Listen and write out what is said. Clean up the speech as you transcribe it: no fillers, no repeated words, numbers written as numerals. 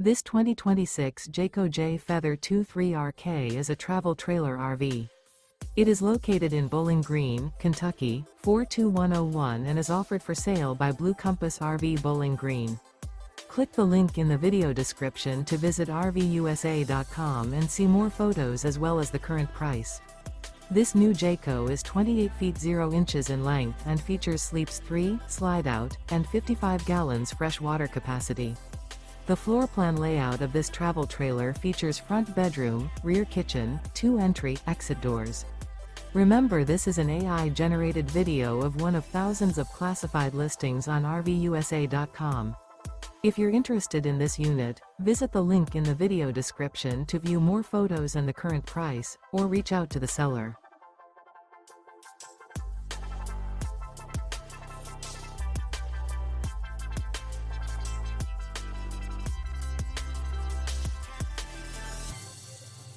This 2026 Jayco Jay Feather 23RK is a travel trailer RV. It is located in Bowling Green, Kentucky, 42101 and is offered for sale by Blue Compass RV Bowling Green. Click the link in the video description to visit RVUSA.com and see more photos as well as the current price. This new Jayco is 28 feet 0 inches in length and features sleeps 3, slide-out, and 55 gallons fresh water capacity. The floor plan layout of this travel trailer features front bedroom, rear kitchen, 2 entry/exit doors. Remember, this is an AI-generated video of one of thousands of classified listings on RVUSA.com. If you're interested in this unit, visit the link in the video description to view more photos and the current price, or reach out to the seller.